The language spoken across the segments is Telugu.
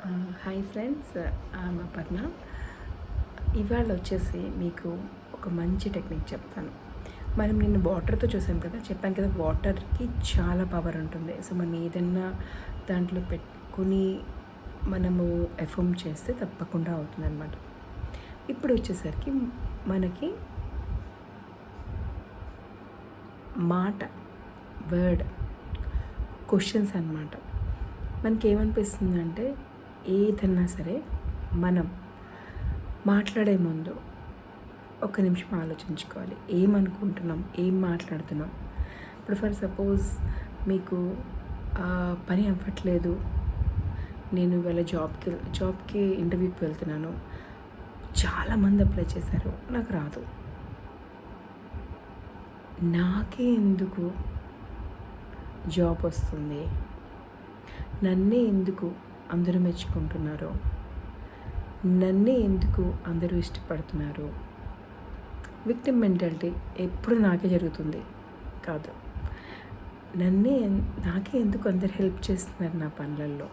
హాయ్ ఫ్రెండ్స్, మా పర్ణ. ఇవాళ వచ్చేసి మీకు ఒక మంచి టెక్నిక్ చెప్తాను. మనం నిన్న వాటర్తో చూసాం కదా, చెప్పాను కదా వాటర్కి చాలా పవర్ ఉంటుంది. సో మనం ఏదన్నా దాంట్లో పెట్టుకుని మనము ఎఫర్మ్ చేస్తే తప్పకుండా అవుతుంది అనమాట. ఇప్పుడు వచ్చేసరికి మనకి మాట, వర్డ్, క్వశ్చన్స్ అన్నమాట. మనకి ఏమనిపిస్తుందంటే ఏదన్నా సరే మనం మాట్లాడే ముందు ఒక నిమిషం ఆలోచించుకోవాలి. ఏమనుకుంటున్నాం, ఏం మాట్లాడుతున్నాం. ఇప్పుడు ఫర్ సపోజ్ మీకు పని అవ్వట్లేదు, నేను ఇవాళ జాబ్కి ఇంటర్వ్యూకి వెళ్తున్నాను, చాలామంది అప్లై చేశారు, నాకు రాదు, నాకే ఎందుకు జాబ్ వస్తుంది, నన్నే ఎందుకు అందరూ మెచ్చుకుంటున్నారు, నన్నే ఎందుకు అందరూ ఇష్టపడుతున్నారు. విక్టిమ్ మెంటాలిటీ ఎప్పుడు నాకే జరుగుతుంది కాదు. నాకే ఎందుకు అందరు హెల్ప్ చేస్తున్నారు నా పనులలో,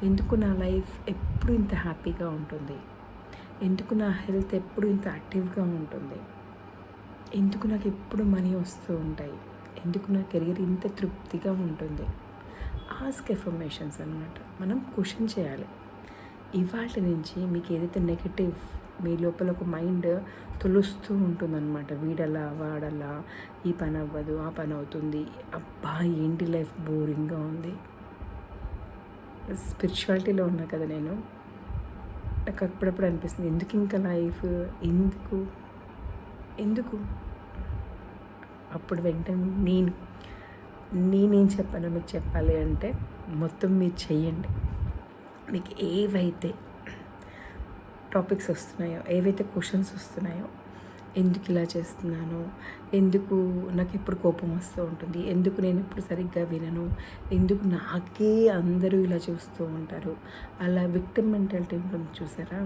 ఎందుకు నా లైఫ్ ఎప్పుడు ఇంత హ్యాపీగా ఉంటుంది, ఎందుకు నా హెల్త్ ఎప్పుడు ఇంత యాక్టివ్గా ఉంటుంది, ఎందుకు నాకు ఎప్పుడు మనీ వస్తూ ఉంటాయి, ఎందుకు నా కెరీర్ ఇంత తృప్తిగా ఉంటుంది. ఆస్క్ ఎఫర్మేషన్స్ అనమాట. మనం క్వశ్చన్ చేయాలి. ఇవాళ నుంచి మీకు ఏదైతే నెగటివ్ మీ లోపల ఒక మైండ్ తొలుస్తూ ఉంటుందన్నమాట, వీడలా వాడలా, ఈ పని అవ్వదు, ఆ పని అవుతుంది, అబ్బా ఏంటి లైఫ్ బోరింగ్గా ఉంది. స్పిరిచువాలిటీలో ఉన్నా కదా నేను, నాకు అప్పుడప్పుడు అనిపిస్తుంది ఎందుకు ఇంకా లైఫ్, ఎందుకు ఎందుకు అప్పుడు వెంటనే నేనేం చెప్పానో మీకు చెప్పాలి అంటే మొత్తం మీరు చెయ్యండి. మీకు ఏవైతే టాపిక్స్ వస్తున్నాయో, ఏవైతే క్వశ్చన్స్ వస్తున్నాయో, ఎందుకు ఇలా చేస్తున్నాను, ఎందుకు నాకు ఎప్పుడు కోపం వస్తూ ఉంటుంది, ఎందుకు నేను ఎప్పుడు సరిగ్గా వినను, ఎందుకు నాకే అందరూ ఇలా చూస్తూ ఉంటారు, అలా విక్టిమ్ మెంటాలిటీ ఉంటుంది చూసారా.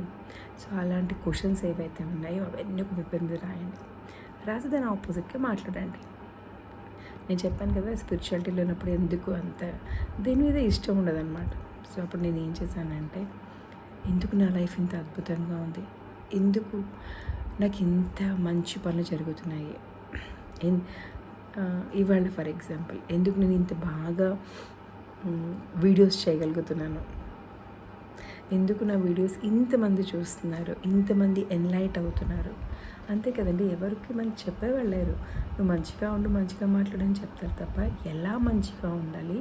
సో అలాంటి క్వశ్చన్స్ ఏవైతే ఉన్నాయో అవన్నీ ఒక పేపర్ మీద రాయండి. రాసి దాని ఆపోజిట్గా మాట్లాడండి. నేను చెప్పాను కదా స్పిరిచువాలిటీ లేనప్పుడు ఎందుకు అంత దీని మీద ఇష్టం ఉండదన్నమాట. సో అప్పుడు నేను ఏం చేశానంటే, ఎందుకు నా లైఫ్ ఇంత అద్భుతంగా ఉంది, ఎందుకు నాకు ఇంత మంచి పనులు జరుగుతున్నాయి, ఇవాళ ఫర్ ఎగ్జాంపుల్ ఎందుకు నేను ఇంత బాగా వీడియోస్ చేయగలుగుతున్నాను, ఎందుకు నా వీడియోస్ ఇంతమంది చూస్తున్నారు, ఇంతమంది ఎన్లైట్ అవుతున్నారు. అంతే కదండి, ఎవరికి మనం చెప్పేవాళ్ళు లేరు. నువ్వు మంచిగా ఉండు, మంచిగా మాట్లాడని చెప్తారు తప్ప ఎలా మంచిగా ఉండాలి,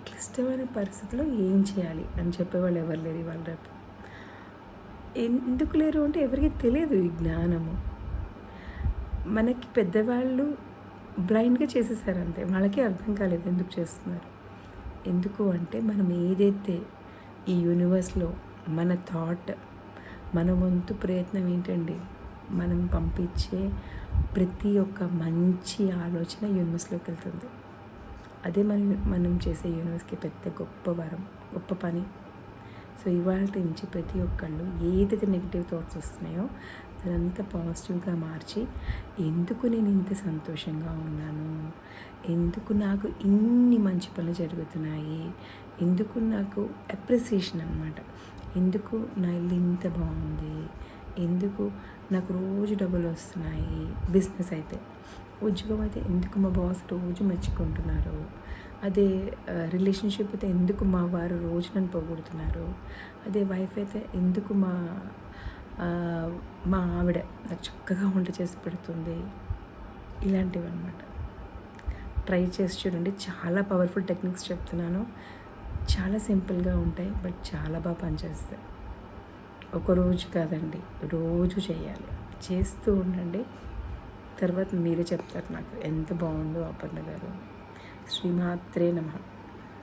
క్లిష్టమైన పరిస్థితుల్లో ఏం చేయాలి అని చెప్పేవాళ్ళు ఎవరు లేరు ఇవాళ రేపు. ఎందుకు లేరు అంటే ఎవరికి తెలియదు ఈ జ్ఞానము. మనకి పెద్దవాళ్ళు బ్లైండ్గా చేసేసారు అంతే, వాళ్ళకి అర్థం కాలేదు ఎందుకు చేస్తున్నారు. ఎందుకు అంటే మనం ఏదైతే ఈ యూనివర్స్లో మన థాట్, మన వంతు ప్రయత్నం ఏంటండి, మనం పంపించే ప్రతి ఒక్క మంచి ఆలోచన యూనివర్స్లోకి వెళ్తుంది. అదే మనం చేసే యూనివర్స్కి పెద్ద గొప్ప వరం, గొప్ప పని. సో ఇవాళ నుంచి ప్రతి ఒక్కళ్ళు ఏదైతే నెగిటివ్ థాట్స్ వస్తున్నాయో అదంతా పాజిటివ్గా మార్చి, ఎందుకు నేను ఇంత సంతోషంగా ఉన్నాను, ఎందుకు నాకు ఇన్ని మంచి పనులు జరుగుతున్నాయి, ఎందుకు నాకు అప్రిసియేషన్ అనమాట, ఎందుకు నా ఇల్లు ఇంత బాగుంది, ఎందుకు నాకు రోజు డబ్బులు వస్తున్నాయి, బిజినెస్ అయితే, ఉద్యోగం అయితే ఎందుకు మా బాస్ రోజు మెచ్చుకుంటున్నారు, అదే రిలేషన్షిప్ అయితే ఎందుకు మా వారు రోజు నన్ను పొగుడుతున్నారు, అదే వైఫ్ అయితే ఎందుకు మా ఆవిడ నాకు చక్కగా వంట చేసి పెడుతుంది. ఇలాంటివి అనమాట. ట్రై చేసి చూడండి. చాలా పవర్ఫుల్ టెక్నిక్స్ చెప్తున్నాను, చాలా సింపుల్గా ఉంటాయి, బట్ చాలా బాగా పనిచేస్తాయి. ఒకరోజు కాదండి, రోజు చేయాలి. చేస్తూ ఉండండి, తర్వాత మీరే చెప్తారు నాకు ఎంత బాగుందో అపర్ణ గారు. శ్రీమాత్రే నమః.